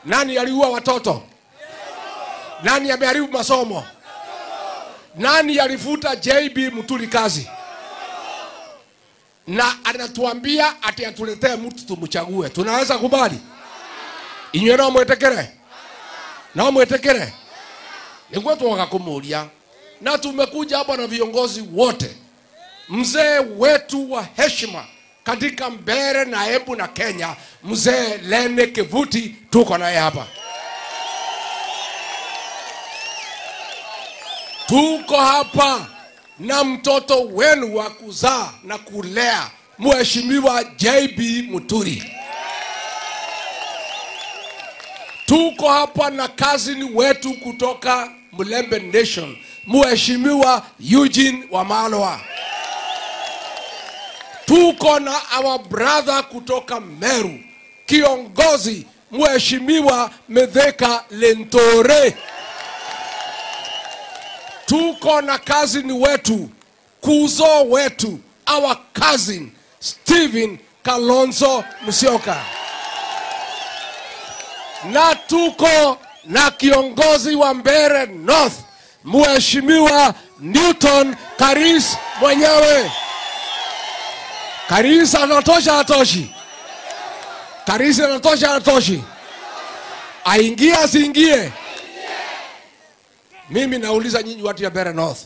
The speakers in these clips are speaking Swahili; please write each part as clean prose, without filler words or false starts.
Nani aliua watoto? Nani ameharibu masomo? Nani alifuta JB Muturi kazi? Na anatuambia ati atuletee mtu tumchague. Tunaweza kubali? Inywe no mwetekere? No mwetekere? Ningwe tuwaka kumulia. Na tumekuja hapa na viongozi wote. Mzee wetu wa heshima katika Mbeere na Embu na Kenya, Mzee Lene Kivuti, tuko naye hapa. Tuko hapa na mtoto wenu wa kuzaa na kulea, Mheshimiwa JB Muturi. Tuko hapa na cousin wetu kutoka Mulembe Nation, Mheshimiwa Eugene Wamalwa. Tuko na our brother kutoka Meru, kiongozi Mheshimiwa Mithika Lentore. Tuko na cousin wetu, kuzo wetu, our cousin Stephen Kalonzo Musyoka. Na tuko na kiongozi wa Mbeere North, Mheshimiwa Newton Karis mwenyewe. Karis anatosha atoshi? Karis anatosha atoshi? Aingie asiingie? Mimi nauliza nyinyi watu ya Mbeere North.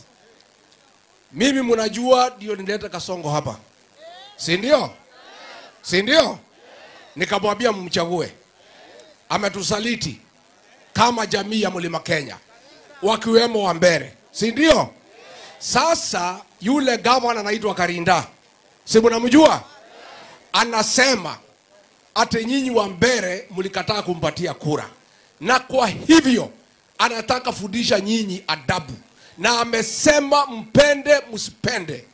Mimi mnajua ndio nileta Kasongo hapa. Si ndio? Si ndio? Nikamwambia mumchague. Ametusaliti kama jamii ya Mlima Kenya, wakiwemo wa Mbeere. Si ndio? Sasa yule gavana anaitwa Karinda, si mnamjua? Anasema ati nyinyi wa Mbeere mlikataa kumpatia kura, na kwa hivyo anataka fundisha nyinyi adabu, na amesema mpende msipende.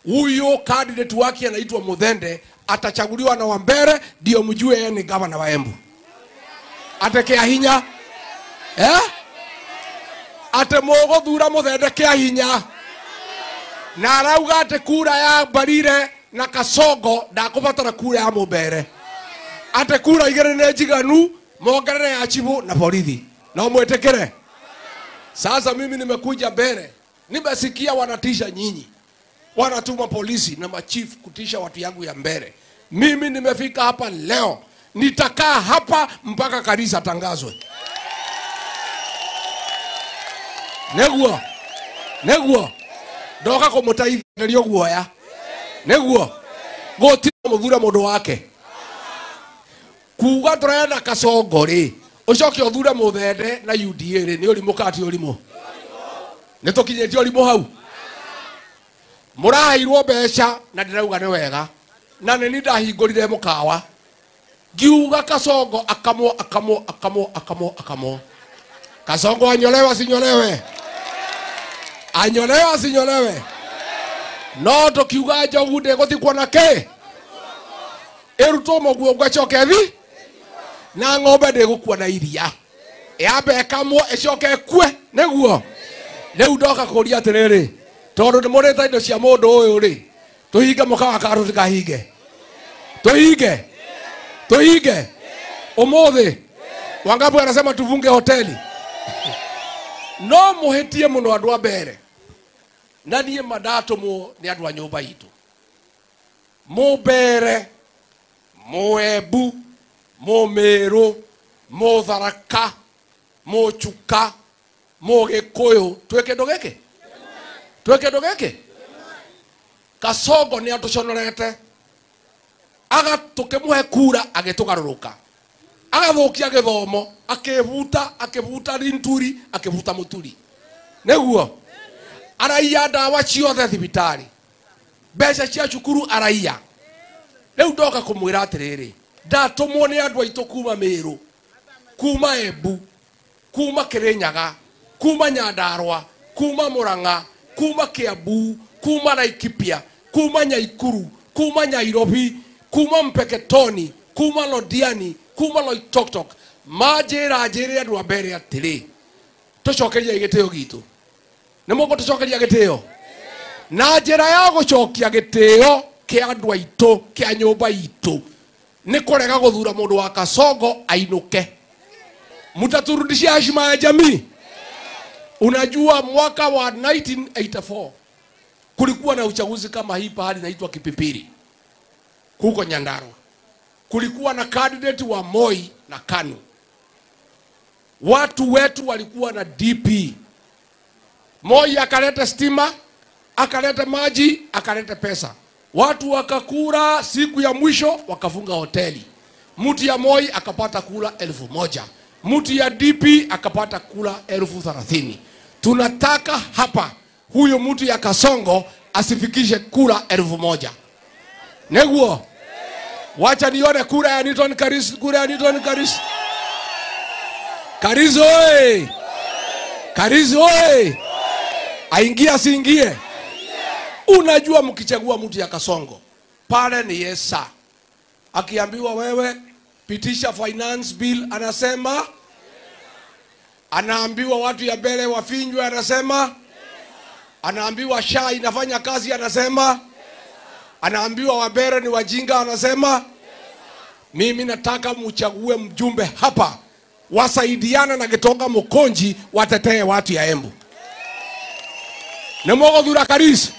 Huyo candidate wake anaitwa Muthende, atachaguliwa na wa Mbeere ndio mjue yeye ni gavana wa Embu. Atekea hinya? Ate mogo thura Muthende kea hinya. Na arauga ate kura ya Mbarire na Kasongo ndakubatara kura ya Mbeere. Ate kura igere ne njiganu mongerere ya chibu na borithi. Na mwetekere. Sasa mimi nimekuja Mbeere, nimesikia wanatisha nyinyi. Wanatuma polisi na machief kutisha watu yangu ya Mbeere. Mimi nimefika hapa leo, nitakaa hapa mpaka kanisa tangazwe. Neguo ndoka kumutaithĩria guoya. Neguo gũtirĩ mũthura mũndũ wake. Kuga tũrenda Kasongo rĩ, ucoke uthure Muthende na UDA rĩ, nĩ ũrimũ kati ũrimũ? Nĩ tũkinyĩtie ũrimũ hau? Mũraheirwo mbeca na ndĩrauga nĩ wega, na nĩ ndahingũrire mũkawa ngiuga Kasongo akamo. Kasongo anyolewa sinyolewe? Anyolewa sinyolewe? No tukiuga njogu ndĩgũthikwo na kĩ? Ĩrutwo mũguo ngacoke thi? Na ng'ombe ndĩgũkua na iria. Yambe kamwo ĩcoke kue. Nĩguo rĩu ndoka kũria atĩrĩrĩ, tondũ nĩ mũrĩte indo cia mũndũ ũyũ rĩ, tũhinge mũkawa kana tũtikahinge? Tuhinge. Umuthi Wangapi anasema tufunge hoteli? No muhetie muno andu a Mbeere. Na niĩ mandatumo nĩ andu a nyũmba itu. Mbeere, Embu, Meru, Tharaka, Chuka, Gikuyu, tweke ndogeke. Kasongo nĩ atuconorete. Agatukemuhe kura agitugaruruka. Agathukia githomo, akivuta Linturi, akivuta Muturi. Neguo araiya ndawa ciothe thibitari. Mbeca cia cukuru araiya. Riu ndoka kumwira atiriri, ndatumwo ni andu aitu kuma Meru, kuma Embu, kuma Kirinyaga, kuma Nyandarua, kuma Murang'a, kuma Kiambu, kuma Laikipia, kuma Nyaikuru, kuma Nairobi, kuma Mpeketoni, kuma Londiani, kuma Loitoktok. Majira andu a Mbeere atiri, tucokeria gitio gitu. Nĩmũgũ tucokeria gitio? Na njĩra ya gũcokia gitio kia andu aitu, kia nyũmba itu, nĩ kũrega gũthura mũndũ wa Kasongo ainuke. Mtaturudishia heshima ya jamii. Unajua mwaka wa 1984 kulikuwa na uchaguzi kama hii pahali inaitwa Kipipiri huko Nyandarua. Kulikuwa na candidate wa Moi na KANU. Watu wetu walikuwa na DP. Moi akaleta stima, akaleta maji, akaleta pesa. Watu wakakura, siku ya mwisho wakafunga hoteli. Mtu ya Moi akapata kula 1,000. Mtu ya DP akapata kula 30,000. Tunataka hapa huyo mtu ya Kasongo asifikishe kula 1,000. Neguo. Wacha nione kura ya Newton Karis, kura ya Newton Karis. Karis oi! Karis oi! Aingia siingie? Unajua mkichagua mtu ya Kasongo, pale ni yesa. Akiambiwa wewe pitisha finance bill anasema, anaambiwa watu ya mbele wafinjwe anasema, anaambiwa SHA inafanya kazi anasema, anaambiwa wabere ni wajinga anasema. Mimi nataka mchague mjumbe hapa wasaidiana na Gitonga Mukonji watetee watu ya Embu. Nemoko dhura Karis.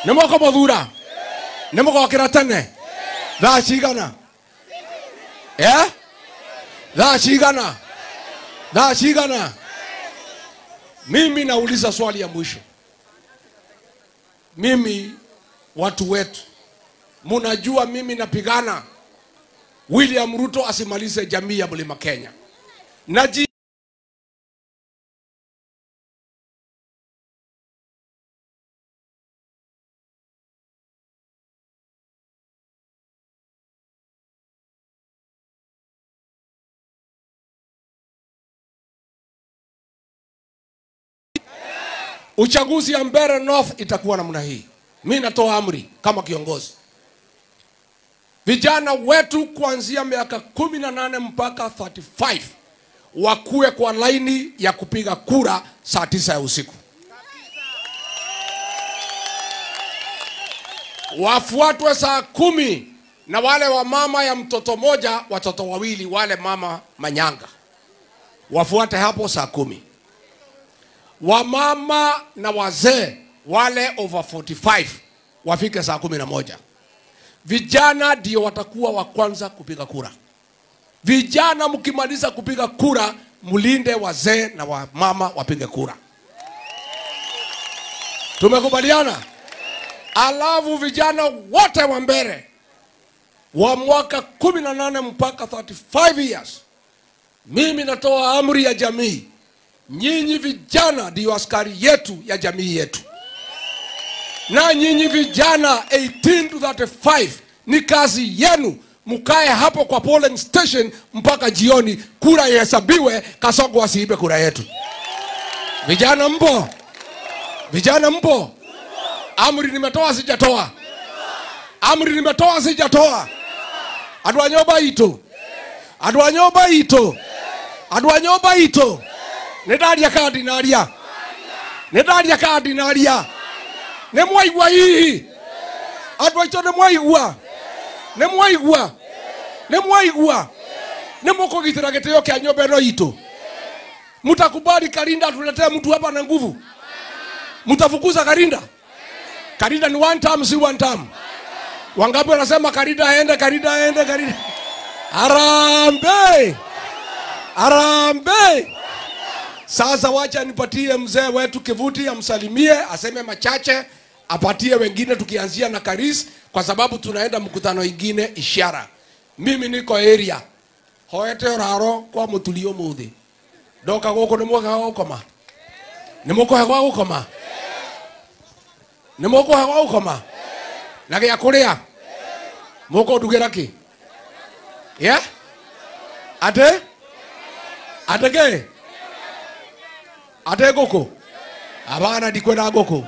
Nemoko modhura. Nemoko wakiratane. Dha chigana. Dha chigana. Dha chigana. Mimi nauliza swali ya mwisho. Mimi watu wetu, munajua mimi napigana William Ruto asimalize jamii ya Mlima Kenya. Uchaguzi ya Mbeere North itakuwa namna hii. Mimi natoa amri kama kiongozi. Vijana wetu kuanzia miaka 18 mpaka 35 wakue kwa laini ya kupiga kura saa 9 ya usiku. Wafuatwe saa 10 na wale wa mama ya mtoto moja, watoto wawili, wale mama manyanga. Wafuate hapo saa 10. Wamama na wazee wale over 45 wafike saa 11. Vijana ndio watakuwa wa kwanza kupiga kura. Vijana mkimaliza kupiga kura, mulinde wazee na wamama wapige kura. Tumekubaliana? Alafu vijana wote wa Mbeere wa mwaka 18 mpaka 35 years, mimi natoa amri ya jamii. Nyinyi vijana ndio askari yetu ya jamii yetu. Na nyinyi vijana 18 to 35 ni kazi yenu. Mukae hapo kwa polling station mpaka jioni kura ihesabiwe, Kasongo asiibe kura yetu. Vijana mpo? Vijana mpo? Amri nimetoa sijatoa? Amri nimetoa sijatoa? Adwanyoba ito. Adwanyoba ito. Adwanyoba ito. Nedaria kardinalia. Nedaria kardinalia. Nemwaigwa hii. Adwaito nemwaigwa. Nemwaigwa. Nemwaigwa. Nemoko gitira giteo kya nyobe no ito. Mutakubali Karinda tuletea mtu hapa na nguvu? Mutafukuza Karinda? Karinda ni one term, si one term. Wangapi wanasema Karinda aende, Karinda aende, Karinda? Arambe! Arambe! Sasa wacha nipatie mzee wetu Kivuti amsalimie, aseme machache, apatie wengine tukianzia na Karis kwa sababu tunaenda mkutano ingine ishara. Mimi niko area. Hoete oraro kwa mutulio muthi. Doka goko nemoka gokoma. Nemoko hagwa gokoma. Nemoko hagwa gokoma. Nage ya kuria. Moko dugeraki. Yeah? Ate? Atege? Ate goko? Abana dikwenda goko.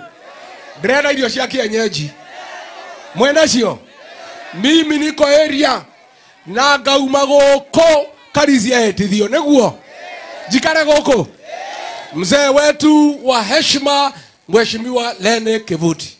Drena idio cia kienyeji. Mwenda cio. Mimi niko area na gauma goko Karizia etithio neguo. Jikare goko. Mzee wetu wa heshima Mheshimiwa Lene Kivuti.